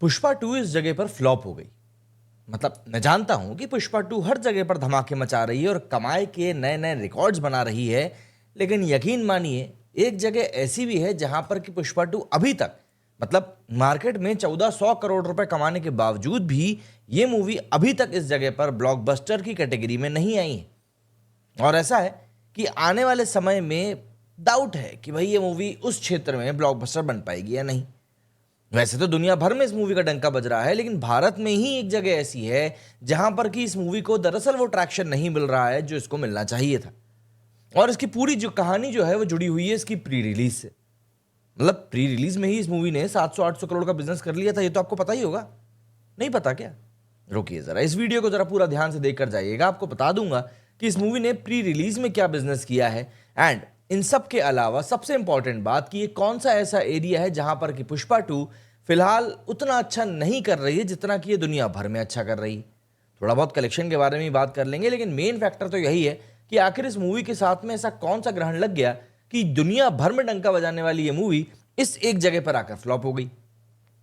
पुष्पा 2 इस जगह पर फ्लॉप हो गई। मतलब मैं जानता हूं कि पुष्पा 2 हर जगह पर धमाके मचा रही है और कमाए के नए नए रिकॉर्ड्स बना रही है, लेकिन यकीन मानिए एक जगह ऐसी भी है जहां पर कि पुष्पा 2 अभी तक मतलब मार्केट में 1400 करोड़ रुपए कमाने के बावजूद भी ये मूवी अभी तक इस जगह पर ब्लॉकबस्टर की कैटेगरी में नहीं आई है। और ऐसा है कि आने वाले समय में डाउट है कि भाई ये मूवी उस क्षेत्र में ब्लॉकबस्टर बन पाएगी या नहीं। वैसे तो दुनिया भर में इस मूवी का डंका बज रहा है, लेकिन भारत में ही एक जगह ऐसी है जहां पर कि इस मूवी को दरअसल वो ट्रैक्शन नहीं मिल रहा है जो इसको मिलना चाहिए था। और इसकी पूरी जो कहानी जो है वो जुड़ी हुई है इसकी प्री रिलीज से। मतलब प्री रिलीज में ही इस मूवी ने 700-800 करोड़ का बिजनेस कर लिया था। ये तो आपको पता ही होगा, नहीं पता क्या? रुकिए जरा, इस वीडियो को जरा पूरा ध्यान से देख कर जाइएगा। आपको बता दूंगा कि इस मूवी ने प्री रिलीज में क्या बिजनेस किया है, एंड इन सब के अलावा सबसे इंपॉर्टेंट बात कि ये कौन सा ऐसा एरिया है जहां पर कि पुष्पा 2 फिलहाल उतना अच्छा नहीं कर रही है जितना कि ये दुनिया भर में अच्छा कर रही है। थोड़ा बहुत कलेक्शन के बारे में भी बात कर लेंगे, लेकिन मेन फैक्टर तो यही है कि आखिर इस मूवी के साथ में ऐसा कौन सा ग्रहण लग गया कि दुनिया भर में डंका बजाने वाली ये मूवी इस एक जगह पर आकर फ्लॉप हो गई।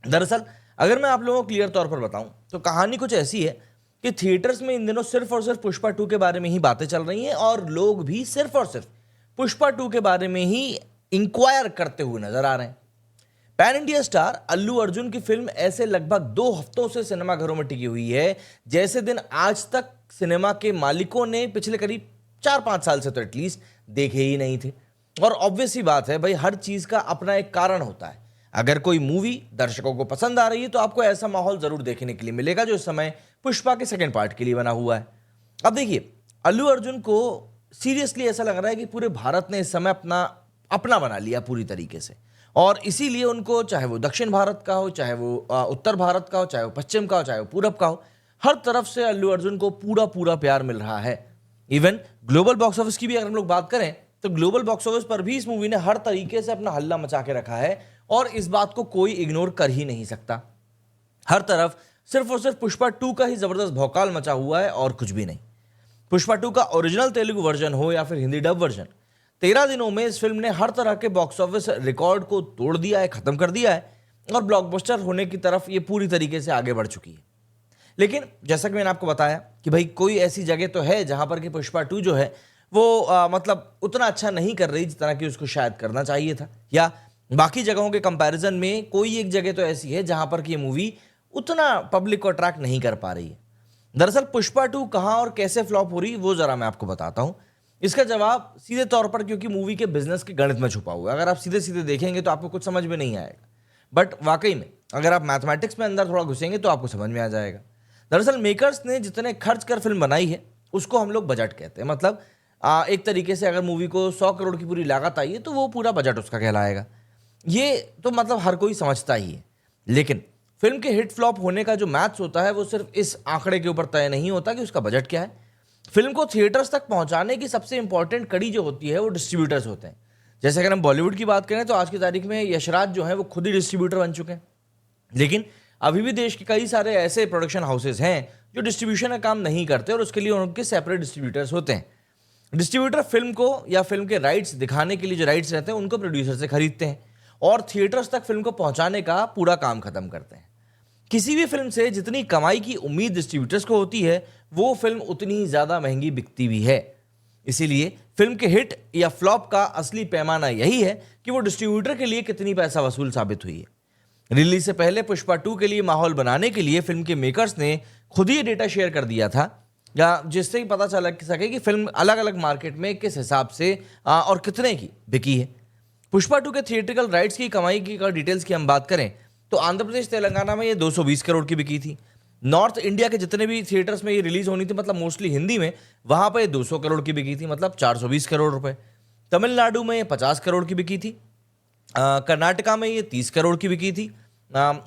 दरअसल अगर मैं आप लोगों को क्लियर तौर पर बताऊं तो कहानी कुछ ऐसी है कि थिएटर्स में इन दिनों सिर्फ और सिर्फ पुष्पा 2 के बारे में ही बातें चल रही हैं और लोग भी सिर्फ और सिर्फ पुष्पा 2 के बारे में ही इंक्वायर करते हुए नजर आ रहे हैं। Pan India star Allu Arjun की फिल्म ऐसे लगभग 2 हफ्तों से सिनेमाघरों में टिकी हुई है जैसे दिन आज तक सिनेमा के मालिकों ने पिछले करीब 4-5 साल से तो एटलीस्ट देखे ही नहीं थे। और ऑब्वियस ही बात है भाई, हर चीज का अपना एक कारण होता है। अगर कोई मूवी दर्शकों को पसंद आ रही है तो आपको ऐसा माहौल जरूर देखने के लिए मिलेगा जो इस समय पुष्पा के सेकंड पार्ट के लिए बना हुआ है। अब देखिए, अल्लू अर्जुन को सीरियसली ऐसा लग रहा है कि पूरे भारत ने इस समय अपना अपना बना लिया पूरी तरीके से, और इसीलिए उनको चाहे वो दक्षिण भारत का हो, चाहे वो उत्तर भारत का हो, चाहे वो पश्चिम का हो, चाहे वो पूरब का हो, हर तरफ से अल्लू अर्जुन को पूरा पूरा प्यार मिल रहा है। इवन ग्लोबल बॉक्स ऑफिस की भी अगर हम लोग बात करें तो ग्लोबल बॉक्स ऑफिस पर भी इस मूवी ने हर तरीके से अपना हल्ला मचा के रखा है और इस बात को कोई इग्नोर कर ही नहीं सकता। हर तरफ सिर्फ और सिर्फ पुष्पा 2 का ही जबरदस्त भौकाल मचा हुआ है और कुछ भी नहीं। पुष्पा 2 का ओरिजिनल तेलुगु वर्जन हो या फिर हिंदी डब वर्जन, 13 दिनों में इस फिल्म ने हर तरह के बॉक्स ऑफिस रिकॉर्ड को तोड़ दिया है, खत्म कर दिया है और ब्लॉकबस्टर होने की तरफ ये पूरी तरीके से आगे बढ़ चुकी है। लेकिन जैसा कि मैंने आपको बताया कि भाई कोई ऐसी जगह तो है जहां पर कि पुष्पा 2 जो है वो मतलब उतना अच्छा नहीं कर रही जितना कि उसको शायद करना चाहिए था, या बाकी जगहों के कंपैरिजन में कोई एक जगह तो ऐसी है जहां पर कि ये मूवी उतना पब्लिक को अट्रैक्ट नहीं कर पा रही है। दरअसल पुष्पा 2 कहां और कैसे फ्लॉप हो रही वो जरा मैं आपको बताता हूं। इसका जवाब सीधे तौर पर क्योंकि मूवी के बिजनेस के गणित में छुपा हुआ है। अगर आप सीधे सीधे देखेंगे तो आपको कुछ समझ में नहीं आएगा, बट वाकई में अगर आप मैथमेटिक्स में अंदर थोड़ा घुसेंगे तो आपको समझ में आ जाएगा। दरअसल मेकर्स ने जितने खर्च कर फिल्म बनाई है उसको हम लोग बजट कहते हैं। मतलब एक तरीके से अगर मूवी को 100 करोड़ की पूरी लागत आई है तो वो पूरा बजट उसका कहलाएगा। ये तो मतलब हर कोई समझता ही है, लेकिन फिल्म के हिट फ्लॉप होने का जो मैथ्स होता है वो सिर्फ इस आंकड़े के ऊपर तय नहीं होता कि उसका बजट क्या है। फिल्म को थिएटर्स तक पहुंचाने की सबसे इंपॉर्टेंट कड़ी जो होती है वो डिस्ट्रीब्यूटर्स होते हैं। जैसे अगर हम बॉलीवुड की बात करें तो आज की तारीख में यशराज जो है वो खुद ही डिस्ट्रीब्यूटर बन चुके हैं, लेकिन अभी भी देश के कई सारे ऐसे प्रोडक्शन हाउसेज हैं जो डिस्ट्रीब्यूशन का काम नहीं करते और उसके लिए उनके सेपरेट डिस्ट्रीब्यूटर्स होते हैं। डिस्ट्रीब्यूटर फिल्म को या फिल्म के राइट्स दिखाने के लिए जो राइट्स रहते हैं उनको प्रोड्यूसर से खरीदते हैं और थिएटर्स तक फिल्म को पहुंचाने का पूरा काम खत्म करते हैं। किसी भी फिल्म से जितनी कमाई की उम्मीद डिस्ट्रीब्यूटर्स को होती है वो फिल्म उतनी ही ज्यादा महंगी बिकती भी है। इसीलिए फिल्म के हिट या फ्लॉप का असली पैमाना यही है कि वो डिस्ट्रीब्यूटर के लिए कितनी पैसा वसूल साबित हुई है। रिलीज से पहले पुष्पा 2 के लिए माहौल बनाने के लिए फिल्म के मेकर्स ने खुद ही डेटा शेयर कर दिया था, या जिससे ही पता चल सके कि फिल्म अलग अलग मार्केट में किस हिसाब से और कितने की बिकी है। पुष्पा 2 के थिएट्रिकल राइट्स की कमाई की अगर डिटेल्स की हम बात करें तो आंध्र प्रदेश तेलंगाना में ये 220 करोड़ की बिकी थी। नॉर्थ इंडिया के जितने भी थिएटर्स में ये रिलीज होनी थी, मतलब मोस्टली हिंदी में, वहां पर 200 करोड़ की बिकी थी, मतलब 420 करोड़ रुपए। तमिलनाडु में ये 50 करोड़ की बिकी थी, कर्नाटका में ये 30 करोड़ की बिकी थी,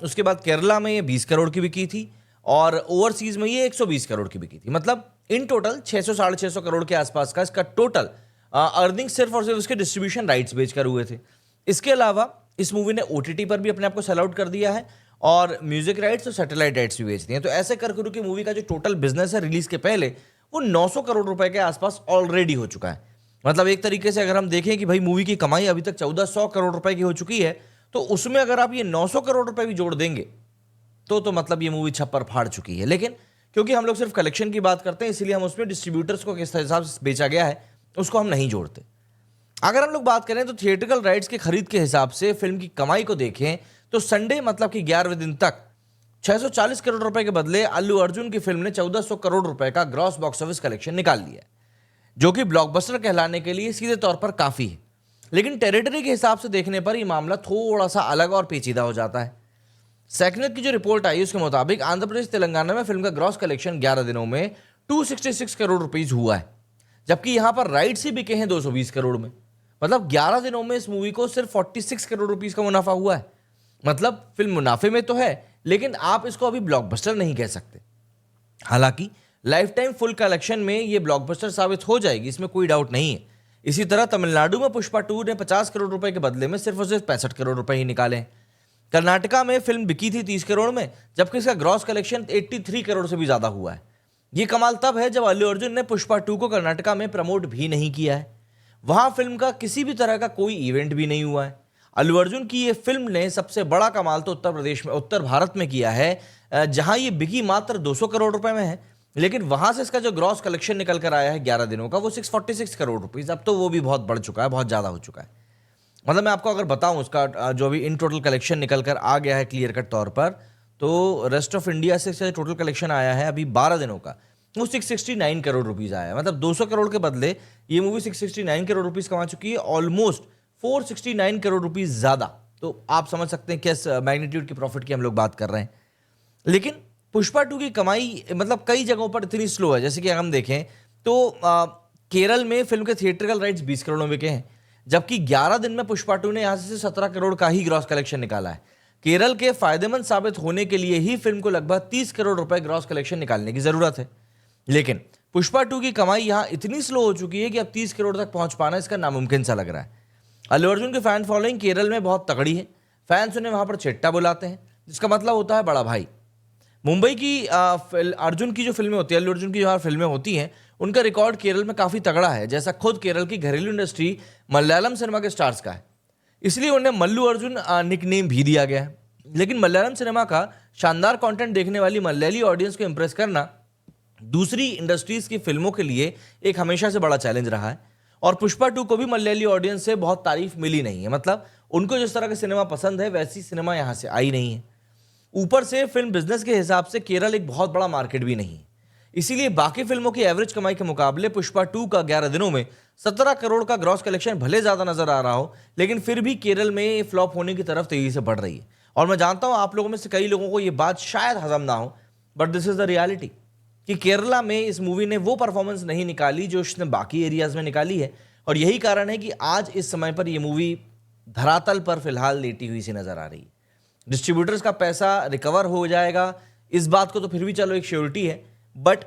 उसके बाद केरला में ये 20 करोड़ की बिकी थी और ओवरसीज में ये 120 करोड़ की बिकी थी। मतलब इन टोटल 600-650 करोड़ के आसपास का इसका टोटल अर्निंग सिर्फ और सिर्फ उसके डिस्ट्रीब्यूशन राइट्स बेचकर हुए थे। इसके अलावा इस मूवी ने ओटीटी पर भी अपने आप को सेल आउट कर दिया है और म्यूजिक राइट्स और सैटेलाइट राइट्स भी बेच दिए हैं। तो ऐसे कर करके मूवी का जो टोटल बिजनेस है रिलीज के पहले वो 900 करोड़ रुपए के आसपास ऑलरेडी हो चुका है। मतलब एक तरीके से अगर हम देखें कि भाई मूवी की कमाई अभी तक 1400 करोड़ रुपए की हो चुकी है, तो उसमें अगर आप ये 900 करोड़ रुपए भी जोड़ देंगे तो मतलब ये मूवी छप्पर फाड़ चुकी है। लेकिन क्योंकि हम लोग सिर्फ कलेक्शन की बात करते हैं, इसीलिए हम उसमें डिस्ट्रीब्यूटर्स को किस हिसाब से बेचा गया है उसको हम नहीं जोड़ते। अगर हम लोग बात करें तो थिएट्रिकल राइट्स की खरीद के हिसाब से फिल्म की कमाई को देखें तो संडे मतलब कि 11वें दिन तक 640 करोड़ रुपए के बदले अल्लू अर्जुन की फिल्म ने 1400 करोड़ रुपए का ग्रॉस बॉक्स ऑफिस कलेक्शन निकाल लिया है, जो कि ब्लॉकबस्टर कहलाने के लिए सीधे तौर पर काफी है। लेकिन टेरिटरी के हिसाब से देखने पर यह मामला थोड़ा सा अलग और पेचीदा हो जाता है। सेकनेट की जो रिपोर्ट आई उसके मुताबिक आंध्र प्रदेश तेलंगाना में फिल्म का ग्रॉस कलेक्शन 11 दिनों में 266 करोड़ रुपीस हुआ है, जबकि यहां पर राइट्स ही बिके हैं 220 करोड़ में। मतलब 11 दिनों में इस मूवी को सिर्फ 46 करोड़ रुपीस का मुनाफा हुआ है। मतलब फिल्म मुनाफे में तो है, लेकिन आप इसको अभी ब्लॉकबस्टर नहीं कह सकते। हालांकि लाइफ टाइम फुल कलेक्शन में ये ब्लॉकबस्टर साबित हो जाएगी, इसमें कोई डाउट नहीं है। इसी तरह तमिलनाडु में पुष्पा 2 ने 50 करोड़ रुपए के बदले में सिर्फ और सिर्फ 65 करोड़ रुपए ही निकाले। कर्नाटका में फिल्म बिकी थी 30 करोड़ में, जबकि इसका ग्रॉस कलेक्शन 83 करोड़ से भी ज्यादा हुआ है। यह कमाल तब है जब अल्लू अर्जुन ने पुष्पा 2 को कर्नाटका में प्रमोट भी नहीं किया है। वहां फिल्म का किसी भी तरह का कोई इवेंट भी नहीं हुआ है। अल्लू अर्जुन की ये फिल्म ने सबसे बड़ा कमाल तो उत्तर भारत में किया है, जहां ये बिकी मात्र 200 करोड़ रुपए में है। लेकिन वहां से इसका जो ग्रॉस कलेक्शन निकल कर आया है 11 दिनों का, वो 646 करोड़ रुपीस। अब तो वो भी बहुत बढ़ चुका है, बहुत ज्यादा हो चुका है। मतलब मैं आपको अगर बताऊं उसका जो अभी इन टोटल कलेक्शन निकल कर आ गया है क्लियर कट तौर पर, तो रेस्ट ऑफ इंडिया से टोटल कलेक्शन आया है अभी 12 दिनों का, वो 669 करोड़ रुपीस आया है। मतलब 200 करोड़ के बदले ये मूवी 669 करोड़ रुपीस कमा चुकी है, ऑलमोस्ट 469 करोड़ रुपीस ज्यादा। तो आप समझ सकते हैं किस मैग्नीट्यूड की प्रॉफिट की हम लोग बात कर रहे हैं। लेकिन पुष्पा 2 की कमाई मतलब कई जगहों पर इतनी स्लो है, जैसे कि हम देखें तो केरल में फिल्म के थिएट्रिकल राइट्स 20 करोड़ में बिके हैं, जबकि 11 दिन में पुष्पा 2 ने यहां से 17 करोड़ का ही ग्रॉस कलेक्शन निकाला है। केरल के फायदेमंद साबित होने के लिए ही फिल्म को लगभग 30 करोड़ रुपए ग्रॉस कलेक्शन निकालने की जरूरत है। लेकिन पुष्पा 2 की कमाई यहां इतनी स्लो हो चुकी है कि अब 30 करोड़ तक पहुंच पाना इसका नामुमकिन सा लग रहा है। अल्लू अर्जुन की फैन फॉलोइंग केरल में बहुत तगड़ी है। फैंस उन्हें वहां पर चेट्टा बुलाते हैं, जिसका मतलब होता है बड़ा भाई। मुंबई की अर्जुन की जो फिल्में होती है, अल्लू अर्जुन की जो फिल्में होती हैं, उनका रिकॉर्ड केरल में काफी तगड़ा है, जैसा खुद केरल की घरेलू इंडस्ट्री मलयालम सिनेमा के स्टार्स का है। इसलिए उन्हें मल्लू अर्जुन निकनेम भी दिया गया है। लेकिन मलयालम सिनेमा का शानदार कंटेंट देखने वाली मलयाली ऑडियंस को इंप्रेस करना दूसरी इंडस्ट्रीज की फिल्मों के लिए एक हमेशा से बड़ा चैलेंज रहा है। और पुष्पा 2 को भी मलयाली ऑडियंस से बहुत तारीफ मिली नहीं है। मतलब उनको जिस तरह का सिनेमा पसंद है वैसी सिनेमा यहां से आई नहीं है। ऊपर से फिल्म बिजनेस के हिसाब से केरल एक बहुत बड़ा मार्केट भी नहीं है, इसीलिए बाकी फिल्मों की एवरेज कमाई के मुकाबले पुष्पा 2 का 11 दिनों में 17 करोड़ का ग्रॉस कलेक्शन भले ज्यादा नजर आ रहा हो, लेकिन फिर भी केरल में फ्लॉप होने की तरफ तेजी से बढ़ रही है। और मैं जानता हूं आप लोगों में से कई लोगों को यह बात शायद हजम ना हो, but this is the reality कि केरला में इस मूवी ने वो परफॉर्मेंस नहीं निकाली जो उसने बाकी एरियाज में निकाली है। और यही कारण है कि आज इस समय पर यह मूवी धरातल पर फिलहाल लेटी हुई सी नजर आ रही है। डिस्ट्रीब्यूटर्स का पैसा रिकवर हो जाएगा इस बात को तो फिर भी चलो एक श्योरिटी है, बट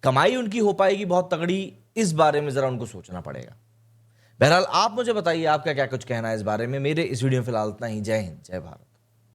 कमाई उनकी हो पाएगी बहुत तगड़ी, इस बारे में जरा उनको सोचना पड़ेगा। बहरहाल आप मुझे बताइए आपका क्या कुछ कहना है इस बारे में। मेरे इस वीडियो में फिलहाल इतना ही। जय हिंद, जय भारत।